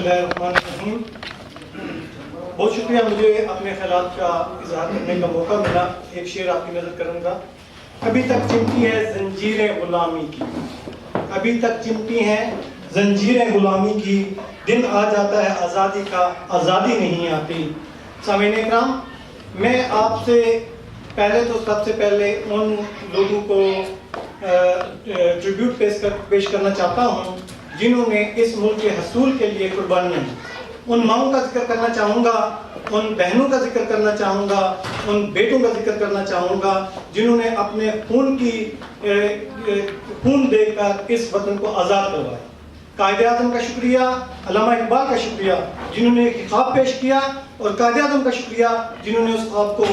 اللہ الرحمن الرحیم. بہت شکریہ مجھے اپنے خیالات کا اظہار کرنے کا موقع ملا. ایک شعر آپ کی نظر کروں گا. ابھی تک چمٹی ہے زنجیریں غلامی کی, ابھی تک چمٹی ہیں زنجیریں غلامی کی, دن آ جاتا ہے آزادی کا, آزادی نہیں آتی. سامعین اکرام, میں آپ سے پہلے تو سب سے پہلے ان لوگوں کو ٹریبیوٹ پیش کرنا چاہتا ہوں جنہوں نے اس ملک کے حصول کے لیے قربانیاں دی. ان ماؤں کا ذکر کرنا چاہوں گا, ان بہنوں کا ذکر کرنا چاہوں گا, ان بیٹوں کا ذکر کرنا چاہوں گا جنہوں نے اپنے خون دے کر اس وطن کو آزاد کروایا. قائد اعظم کا شکریہ, علامہ اقبال کا شکریہ جنہوں نے ایک خواب پیش کیا, اور قائد اعظم کا شکریہ جنہوں نے اس خواب کو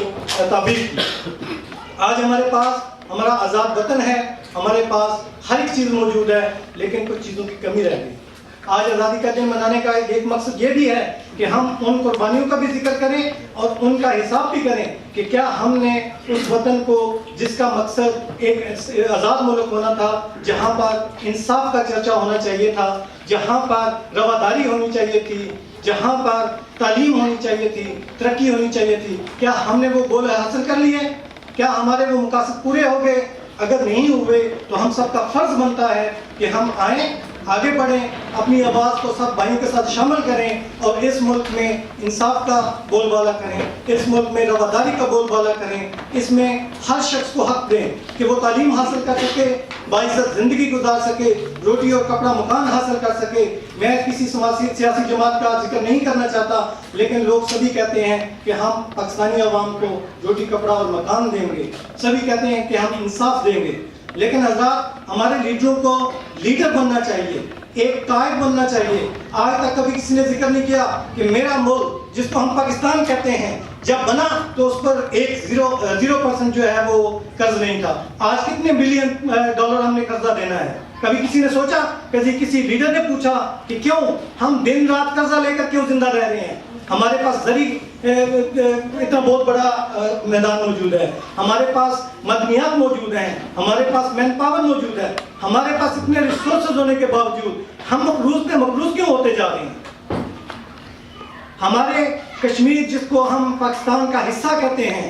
تعبیر کی. آج ہمارے پاس ہمارا آزاد وطن ہے, ہمارے پاس ہر ایک چیز موجود ہے, لیکن کچھ چیزوں کی کمی رہ گئی. آج آزادی کا دن منانے کا ایک مقصد یہ بھی ہے کہ ہم ان قربانیوں کا بھی ذکر کریں اور ان کا حساب بھی کریں کہ کیا ہم نے اس وطن کو, جس کا مقصد ایک آزاد ملک ہونا تھا, جہاں پر انصاف کا چرچا ہونا چاہیے تھا, جہاں پر رواداری ہونی چاہیے تھی, جہاں پر تعلیم ہونی چاہیے تھی, ترقی ہونی چاہیے تھی, کیا ہم نے وہ گول حاصل کر لیے؟ کیا ہمارے وہ مقاصد پورے ہو گئے؟ اگر نہیں ہوئے تو ہم سب کا فرض بنتا ہے کہ ہم آئیں, آگے بڑھیں, اپنی آواز کو سب بھائیوں کے ساتھ شامل کریں اور اس ملک میں انصاف کا بول بالا کریں, اس ملک میں رواداری کا بول بالا کریں, اس میں ہر شخص کو حق دیں کہ وہ تعلیم حاصل کر سکے, باعزت زندگی گزار سکے, روٹی اور کپڑا مکان حاصل کر سکے. میں کسی سیاسی جماعت کا ذکر نہیں کرنا چاہتا, لیکن لوگ سبھی کہتے ہیں کہ ہم پاکستانی عوام کو روٹی کپڑا اور مکان دیں گے, سبھی کہتے ہیں کہ ہم انصاف دیں گے. لیکن حضرات, ہمارے لیڈروں کو لیڈر بننا چاہیے, ایک قائد بننا چاہیے. آج تک کبھی کسی نے ذکر نہیں کیا کہ میرا ملک جس کو ہم پاکستان کہتے ہیں جب بنا تو اس پر 0% جو ہے وہ قرض نہیں تھا. آج کتنے بلین ڈالر ہم نے قرضہ دینا ہے؟ کبھی کسی نے سوچا, کسی لیڈر نے پوچھا کہ کیوں ہم دن رات قرضہ لے کر کیوں زندہ رہ رہے ہیں؟ ہمارے پاس زرعی اتنا بہت بڑا میدان موجود ہے, ہمارے پاس معدنیات موجود ہیں, ہمارے پاس مین پاور موجود ہے, ہمارے پاس اتنے ریسورسز ہونے کے باوجود ہم مقروض کیوں ہوتے جا رہے ہیں؟ ہمارے کشمیر جس کو ہم پاکستان کا حصہ کہتے ہیں,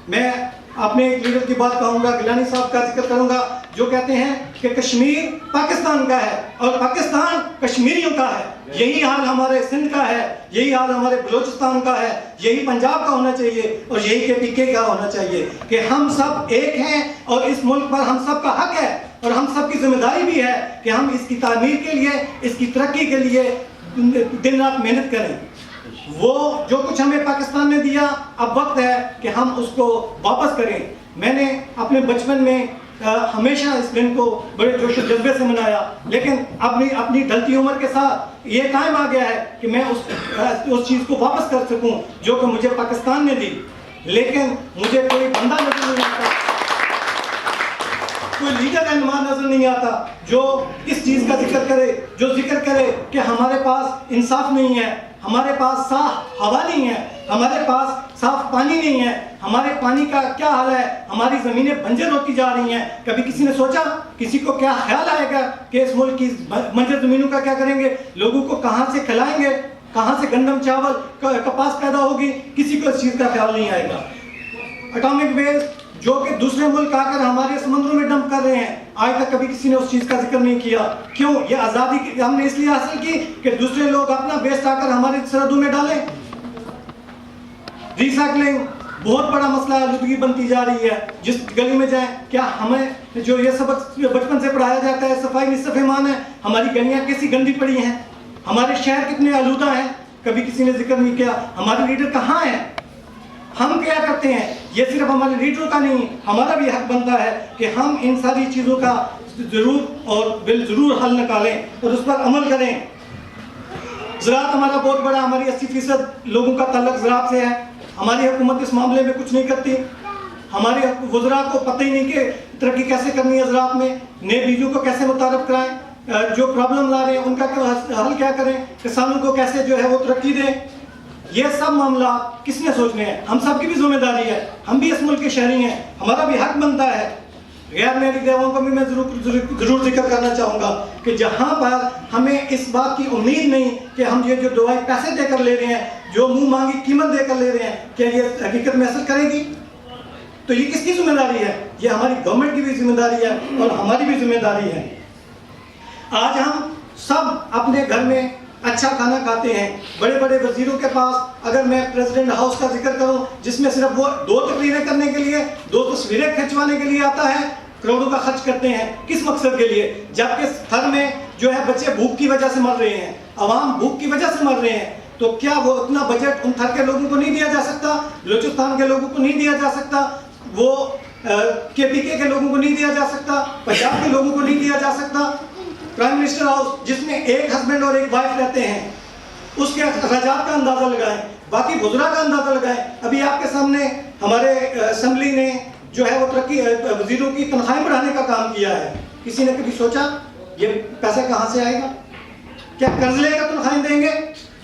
میں اپنے ایک لیڈر کی بات کہوں گا, گیلانی صاحب کا ذکر کروں گا, جو کہتے ہیں کہ کشمیر پاکستان کا ہے اور پاکستان کشمیریوں کا ہے. یہی حال ہمارے سندھ کا ہے, یہی حال ہمارے بلوچستان کا ہے, یہی پنجاب کا ہونا چاہیے اور یہی KPK کا ہونا چاہیے کہ ہم سب ایک ہیں اور اس ملک پر ہم سب کا حق ہے اور ہم سب کی ذمہ داری بھی ہے کہ ہم اس کی تعمیر کے لیے, اس کی ترقی کے لیے دن رات محنت کریں. وہ جو کچھ ہمیں پاکستان نے دیا, اب وقت ہے کہ ہم اس کو واپس کریں. میں نے اپنے بچپن میں ہمیشہ اس دن کو بڑے جوش و جذبے سے منایا, لیکن اپنی ڈھلتی عمر کے ساتھ یہ ٹائم آ گیا ہے کہ میں اس چیز کو واپس کر سکوں جو کہ مجھے پاکستان نے دی. لیکن مجھے کوئی بندہ نظر نہیں آتا, کوئی لیڈر رہنما نظر نہیں آتا جو اس چیز کا ذکر کرے, جو ذکر کرے کہ ہمارے پاس انصاف نہیں ہے, ہمارے پاس صاف ہوا نہیں ہے, ہمارے پاس صاف پانی نہیں ہے, ہمارے پانی کا کیا حال ہے, ہماری زمینیں بنجر ہوتی جا رہی ہیں. کبھی کسی نے سوچا, کسی کو کیا خیال آئے گا کہ اس ملک کی بنجر زمینوں کا کیا کریں گے, لوگوں کو کہاں سے کھلائیں گے, کہاں سے گندم چاول کپاس پیدا ہوگی, کسی کو اس چیز کا خیال نہیں آئے گا. اٹامک ویسٹ جو کہ دوسرے ملک آ کر ہمارے سمندروں میں ڈمپ کر رہے ہیں, آج تک کبھی کسی نے اس چیز کا ذکر نہیں کیا. کیوں؟ یہ آزادی ہم نے اس لیے حاصل کی کہ دوسرے لوگ اپنا ویسٹ آ کر ہمارے سرحدوں میں ڈالیں. ریسائکلنگ بہت بڑا مسئلہ آلودگی بنتی جا رہی ہے. جس گلی میں جائیں, کیا ہمیں جو یہ سبق بچپن سے پڑھایا جاتا ہے صفائی نصف ایمان ہے, ہماری گلیاں کیسی گندی پڑی ہیں, ہمارے شہر کتنے آلودہ ہیں, کبھی کسی نے ذکر نہیں کیا. ہمارے لیڈر کہاں ہیں, ہم کیا کرتے ہیں؟ یہ صرف ہمارے لیڈروں کا نہیں, ہمارا بھی حق بنتا ہے کہ ہم ان ساری چیزوں کا ضرور اور بالضرور حل نکالیں اور اس پر عمل کریں. زراعت ہمارا بہت بڑا, ہماری 80% لوگوں کا تعلق زراعت سے ہے. ہماری حکومت اس معاملے میں کچھ نہیں کرتی. ہمارے وزراء کو پتہ ہی نہیں کہ ترقی کیسے کرنی ہے زراعت میں, نئے بیجوں کو کیسے متعارف کرائیں, جو پرابلم لا رہے ہیں ان کا حل کیا کریں, کسانوں کو کیسے جو ہے وہ ترقی دیں. یہ سب معاملات کس نے سوچنے ہیں؟ ہم سب کی بھی ذمہ داری ہے, ہم بھی اس ملک کے شہری ہیں, ہمارا بھی حق بنتا ہے غیر میری دیووں کو بھی میں ضرور ذکر کرنا چاہوں گا کہ جہاں پر ہمیں اس بات کی امید نہیں کہ ہم یہ جو دوائی پیسے دے کر لے رہے ہیں، جو منہ مانگی قیمت دے کر لے رہے ہیں، کیا یہ حقیقت میں اثر کرے گی؟ تو یہ کس کی ذمہ داری ہے؟ یہ ہماری گورنمنٹ کی بھی ذمہ داری ہے اور ہماری بھی ذمہ داری ہے۔ آج ہم سب اپنے گھر میں اچھا کھانا کھاتے ہیں، بڑے بڑے وزیروں کے پاس اگر میں پریزیڈنٹ ہاؤس کا ذکر کروں جس میں صرف وہ 2 تقریریں کرنے کے لیے، 2 تصویریں کھنچوانے کے لیے آتا ہے، کروڑوں کا خرچ کرتے ہیں کس مقصد کے لیے؟ جبکہ تھر میں جو ہے بچے بھوک کی وجہ سے مر رہے ہیں، عوام بھوک کی وجہ سے مر رہے ہیں، تو کیا وہ اتنا بجٹ ان تھر کے لوگوں کو نہیں دیا جا سکتا؟ بلوچستان کے لوگوں کو نہیں دیا جا سکتا؟ وہ KPK کے لوگوں کو نہیں دیا جا سکتا؟ پنجاب کے لوگوں کو نہیں دیا جا سکتا؟ پرائم منسٹر ہاؤس جس میں ایک ہسبینڈ اور ایک وائف رہتے ہیں، اس کے اخراجات کا اندازہ لگائیں، باقی وزراء کا اندازہ لگائیں۔ ابھی آپ کے سامنے ہمارے اسمبلی نے جو ہے وہ ترقی وزیروں کی تنخواہیں بڑھانے کا کام کیا ہے۔ کسی نے کبھی سوچا یہ پیسہ کہاں سے آئے گا؟ کیا قرض لے کر تنخواہیں دیں گے؟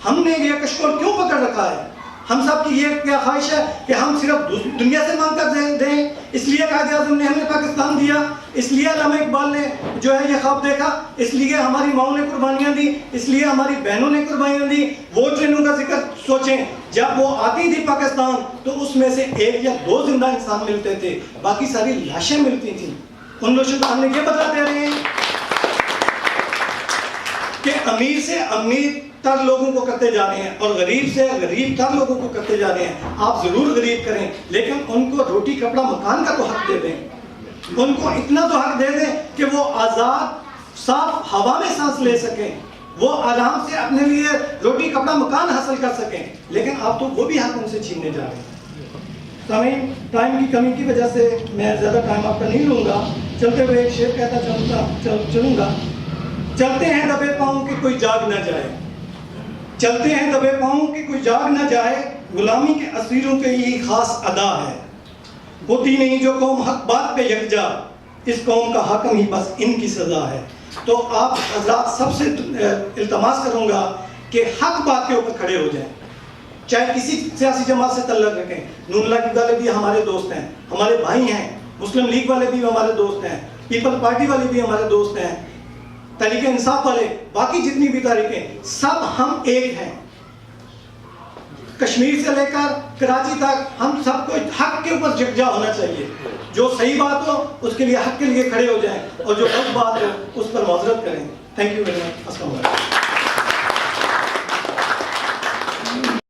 ہم نے یہ کشکول کیوں پکڑ رکھا ہے؟ ہم سب کی یہ کیا خواہش ہے کہ ہم صرف دنیا سے مانگ کر دیں؟ اس لیے قائد اعظم نے ہمیں پاکستان دیا، اس لیے علامہ اقبال نے جو ہے یہ خواب دیکھا، اس لیے ہماری ماؤں نے قربانیاں دی، اس لیے ہماری بہنوں نے قربانیاں دی۔ وہ ٹرینوں کا ذکر سوچیں، جب وہ آتی تھی پاکستان تو اس میں سے 1 یا 2 زندہ انسان ملتے تھے، باقی ساری لاشیں ملتی تھیں۔ ان لوگوں کو ہم نے یہ بدلا دے رہے ہیں کہ امیر سے امیر تر لوگوں کو کرتے جا رہے ہیں اور غریب سے غریب تر لوگوں کو کرتے جا رہے ہیں۔ آپ ضرور غریب کریں لیکن ان کو روٹی کپڑا مکان کا تو حق دے دیں، ان کو اتنا تو حق دے دیں کہ وہ آزاد صاف ہوا میں سانس لے سکیں، وہ آرام سے اپنے لیے روٹی کپڑا مکان حاصل کر سکیں، لیکن آپ تو وہ بھی حق ان سے چھیننے جا رہے ہیں۔ سامعین، ٹائم کی کمی کی وجہ سے میں زیادہ ٹائم آپ کا نہیں لوں گا، چلتے ہوئے ایک شعر کہتا چلوں گا۔ چلتے ہیں دبے پاؤں کہ کوئی جاگ نہ جائے، چلتے ہیں دبے پاؤں کہ کوئی جاگ نہ جائے، غلامی کے اسیروں کے یہی خاص ادا ہے، ہوتی نہیں جو قوم حق بات پہ یکجا، اس قوم کا حاکم ہی بس ان کی سزا ہے۔ تو آپ حضرات سب سے التماس کروں گا کہ حق بات کے اوپر کھڑے ہو جائیں، چاہے کسی سیاسی جماعت سے تعلق رکھیں۔ نون اللہ کی والے بھی ہمارے دوست ہیں، ہمارے بھائی ہیں، مسلم لیگ والے بھی ہمارے دوست ہیں، پیپل پارٹی والے بھی ہمارے دوست ہیں، تحریک انصاف والے، باقی جتنی بھی تحریکیں، سب ہم ایک ہیں۔ کشمیر سے لے کر کراچی تک ہم سب کو حق کے اوپر یکجا ہونا چاہیے۔ جو صحیح بات ہو اس کے لیے حق کے لیے کھڑے ہو جائیں اور جو غلط بات ہو اس پر معذرت کریں۔ Thank you very much. السلام علیکم۔